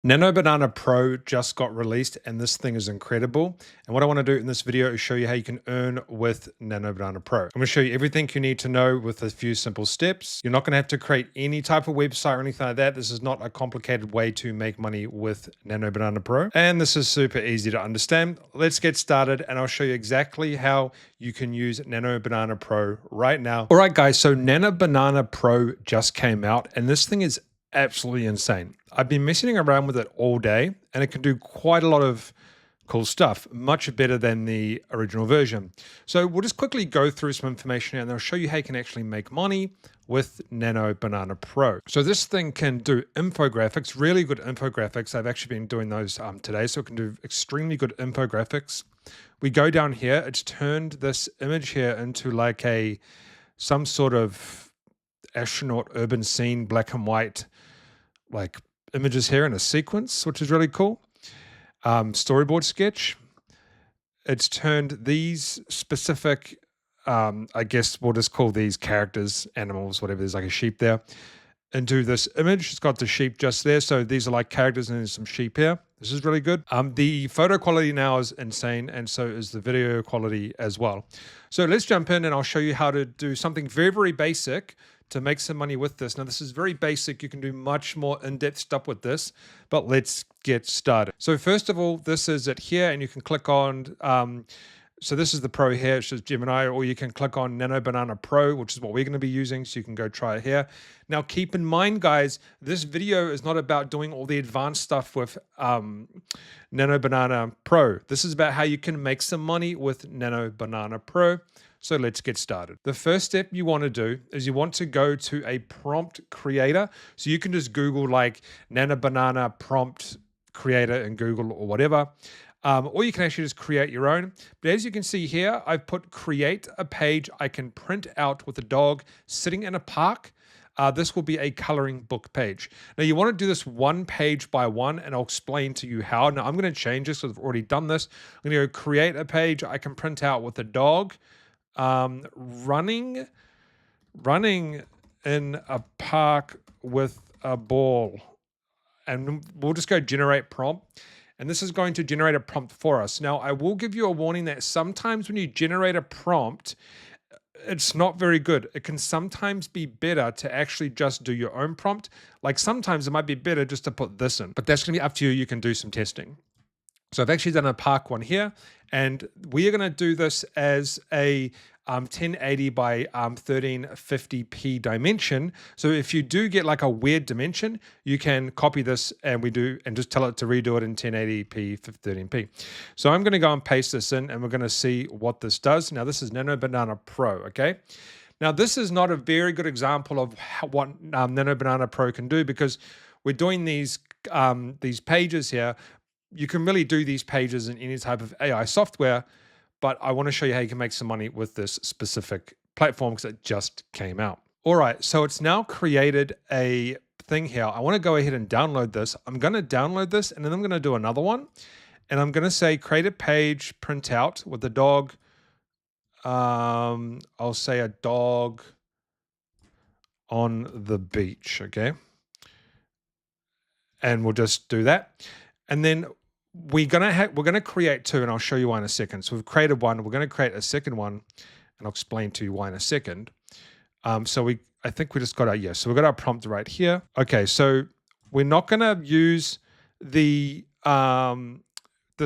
Nano Banana Pro just got released and this thing is incredible. And what I want to do in this video is show you how you can earn with Nano Banana Pro. I'm going to show you everything you need to know with a few simple steps. You're not going to have to create any type of website or anything like that. This is not a complicated way to make money with Nano Banana Pro. And this is super easy to understand. Let's get started and I'll show you exactly how you can use Nano Banana Pro right now. All right, guys, so Nano Banana Pro just came out and this thing is absolutely insane. I've been messing around with it all day and it can do quite a lot of cool stuff, much better than the original version. So we'll just quickly go through some information here and I'll show you how you can actually make money with Nano Banana Pro. So this thing can do infographics, really good infographics. I've actually been doing those today, so it can do extremely good infographics. We go down here, it's turned this image here into like some sort of astronaut urban scene, black and white, like images here in a sequence, which is really cool. Storyboard sketch. It's turned these specific, I guess we'll just call these characters, animals, whatever, there's like a sheep there, into this image. It's got the sheep just there. So these are like characters and there's some sheep here. This is really good. The photo quality now is insane and so is the video quality as well. So let's jump in and I'll show you how to do something very, very basic to make some money with this. Now, this is very basic. You can do much more in-depth stuff with this, but let's get started. So first of all, this is it here, and you can click on, so this is the Pro here, it says Gemini, or you can click on Nano Banana Pro, which is what we're gonna be using, so you can go try it here. Now, keep in mind, guys, this video is not about doing all the advanced stuff with Nano Banana Pro. This is about how you can make some money with Nano Banana Pro. So let's get started. The first step you want to do is you want to go to a prompt creator. So you can just Google like Nano Banana prompt creator in Google or whatever. Or you can actually just create your own. But as you can see here, I've put create a page I can print out with a dog sitting in a park. This will be a coloring book page. Now you want to do this one page by one and I'll explain to you how. Now I'm going to change this because I've already done this. I'm going to go create a page I can print out with a dog. Running in a park with a ball, and we'll just go generate prompt, and this is going to generate a prompt for us. Now I will give you a warning that sometimes when you generate a prompt, it's not very good. It can sometimes be better to actually just do your own prompt. Like sometimes it might be better just to put this in, but that's going to be up to you. You can do some testing. So I've actually done a park one here, and we are going to do this as a 1080 by 1350p dimension. So if you do get like a weird dimension, you can copy this and just tell it to redo it in 1080p 13p. So I'm going to go and paste this in and we're going to see what this does. Now this is Nano Banana Pro, okay? Now this is not a very good example of what Nano Banana Pro can do because we're doing these pages here. You can really do these pages in any type of AI software, but I want to show you how you can make some money with this specific platform because it just came out. All right, so it's now created a thing here. I want to go ahead and download this. I'm going to download this and then I'm going to do another one. And I'm going to say create a page, print out with the dog. I'll say a dog on the beach, okay? And we'll just do that. And then we're gonna create two, and I'll show you why in a second. So we've created one. We're gonna create a second one, and I'll explain to you why in a second. I think we just got our so we got our prompt right here. Okay, so we're not gonna use the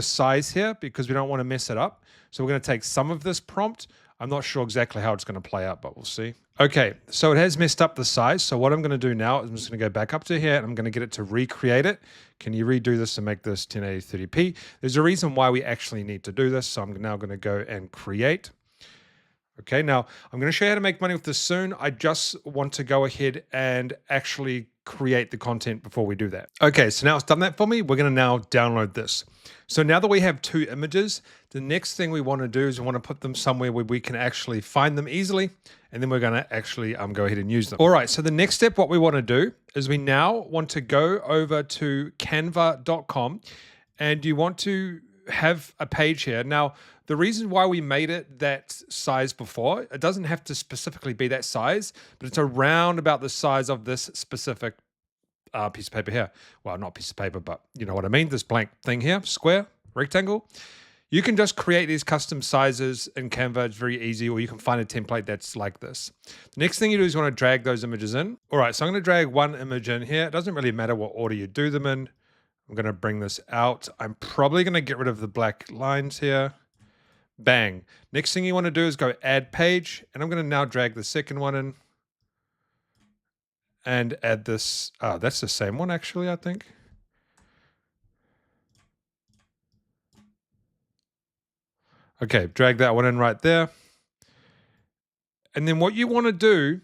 size here because we don't want to mess it up. So we're gonna take some of this prompt. I'm not sure exactly how it's gonna play out, but we'll see. Okay, so it has messed up the size. So what I'm going to do now is I'm just going to go back up to here and I'm going to get it to recreate it. Can you redo this and make this 1080 30p? There's a reason why we actually need to do this. So I'm now going to go and create. Okay, now I'm going to show you how to make money with this soon. I just want to go ahead and actually create the content before we do that. Okay, so now it's done that for me. We're going to now download this. So now that we have two images, the next thing we want to do is we want to put them somewhere where we can actually find them easily. And then we're going to actually go ahead and use them. All right, so the next step, what we want to do is we now want to go over to canva.com and you want to have a page here. Now, the reason why we made it that size before, it doesn't have to specifically be that size, but it's around about the size of this specific piece of paper here. Well, not piece of paper, but you know what I mean. This blank thing here, square, rectangle. You can just create these custom sizes in Canva. It's very easy, or you can find a template that's like this. The next thing you do is you want to drag those images in. All right, so I'm going to drag one image in here. It doesn't really matter what order you do them in. I'm going to bring this out. I'm probably going to get rid of the black lines here. Bang. Next thing you want to do is go add page, and I'm going to now drag the second one in and add this. Oh, that's the same one actually, I think. Okay, drag that one in right there. And then what you want to do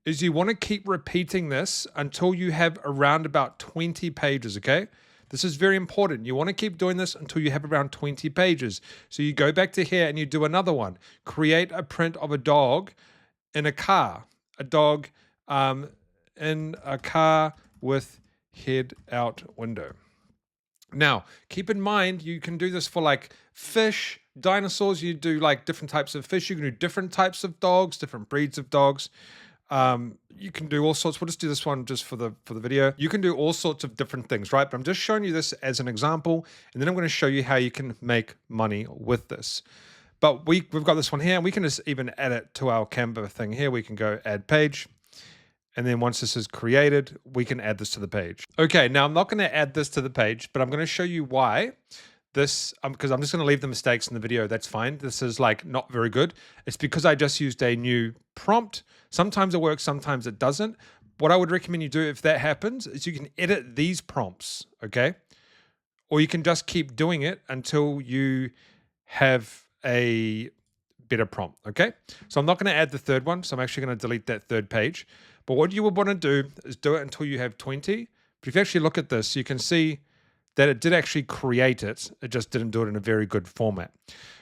is you want to keep repeating this until you have around about 20 pages, okay? This is very important. You want to keep doing this until you have around 20 pages. So you go back to here and you do another one. Create a print of a dog in a car. A dog in a car with head out window. Now, keep in mind, you can do this for like fish, dinosaurs. You do like different types of fish. You can do different types of dogs, different breeds of dogs. You can do all sorts. We'll just do this one just for the video. You can do all sorts of different things, right? But I'm just showing you this as an example, and then I'm going to show you how you can make money with this. But we've got this one here, and we can just even add it to our Canva thing here. We can go add page. And then once this is created, we can add this to the page. Okay, now I'm not going to add this to the page, but I'm going to show you why this, because I'm just going to leave the mistakes in the video. That's fine. This is like not very good. It's because I just used a new prompt. Sometimes it works, sometimes it doesn't. What I would recommend you do if that happens is you can edit these prompts, okay? Or you can just keep doing it until you have a better prompt, okay? So I'm not going to add the third one, so I'm actually going to delete that third page. But what you would want to do is do it until you have 20. But if you actually look at this, you can see that it did actually create it. It just didn't do it in a very good format.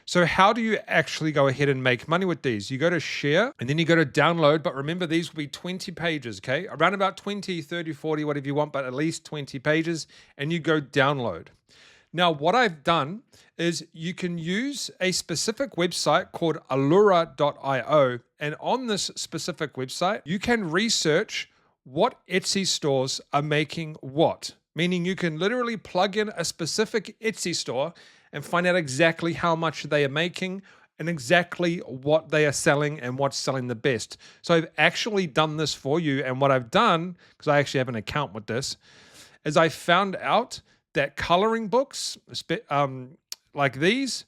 So how do you actually go ahead and make money with these? You go to share and then you go to download. But remember, these will be 20 pages, okay? Around about 20, 30, 40, whatever you want, but at least 20 pages. And you go download. Now, what I've done is you can use a specific website called allura.io. And on this specific website, you can research what Etsy stores are making what. Meaning you can literally plug in a specific Etsy store and find out exactly how much they are making and exactly what they are selling and what's selling the best. So I've actually done this for you. And what I've done, because I actually have an account with this, is I found out that coloring books, like these,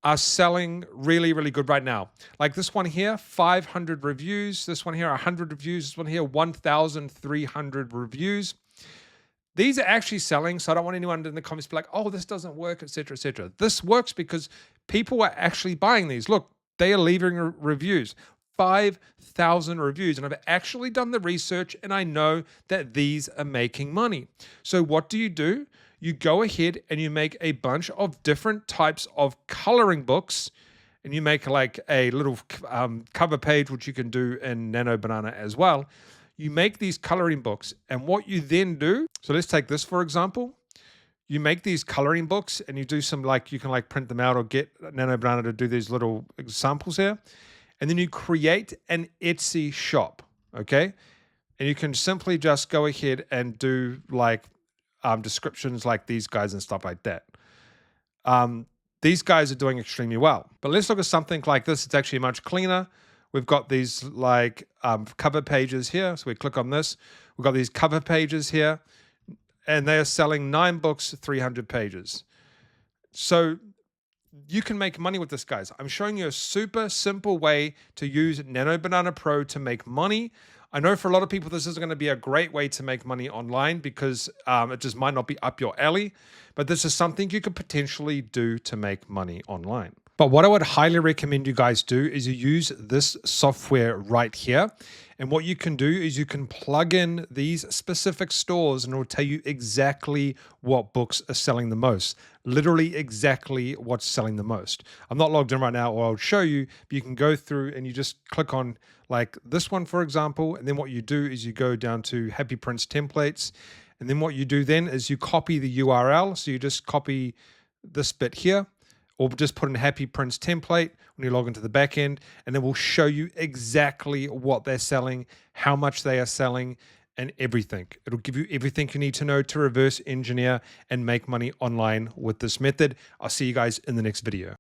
are selling really, really good right now. Like this one here, 500 reviews. This one here, 100 reviews. This one here, 1,300 reviews. These are actually selling, so I don't want anyone in the comments to be like, oh, this doesn't work, etc., etc. This works because people are actually buying these. Look, they are leaving reviews. 5,000 reviews, and I've actually done the research and I know that these are making money. So what do? You go ahead and you make a bunch of different types of coloring books, and you make like a little cover page, which you can do in Nano Banana as well. You make these coloring books, and what you then do, so let's take this for example. You make these coloring books and you do some you can print them out or get Nano Banana to do these little examples here. And then you create an Etsy shop, okay? And you can simply just go ahead and do descriptions like these guys and stuff like that. These guys are doing extremely well. But let's look at something like this. It's actually much cleaner. We've got these cover pages here. So we click on this. We've got these cover pages here. And they are selling 9 books, 300 pages. So you can make money with this, guys. I'm showing you a super simple way to use Nano Banana Pro to make money. I know for a lot of people, this is going to be a great way to make money online because it just might not be up your alley, but this is something you could potentially do to make money online. But what I would highly recommend you guys do is you use this software right here. And what you can do is you can plug in these specific stores and it will tell you exactly what books are selling the most. Literally exactly what's selling the most. I'm not logged in right now, or I'll show you, but you can go through and you just click on like this one, for example. And then what you do is you go down to Happy Prints Templates. And then what you do then is you copy the URL. So you just copy this bit here, or just put in Happy Prints Template when you log into the back end, and it will show you exactly what they're selling, how much they are selling, and everything. It'll give you everything you need to know to reverse engineer and make money online with this method. I'll see you guys in the next video.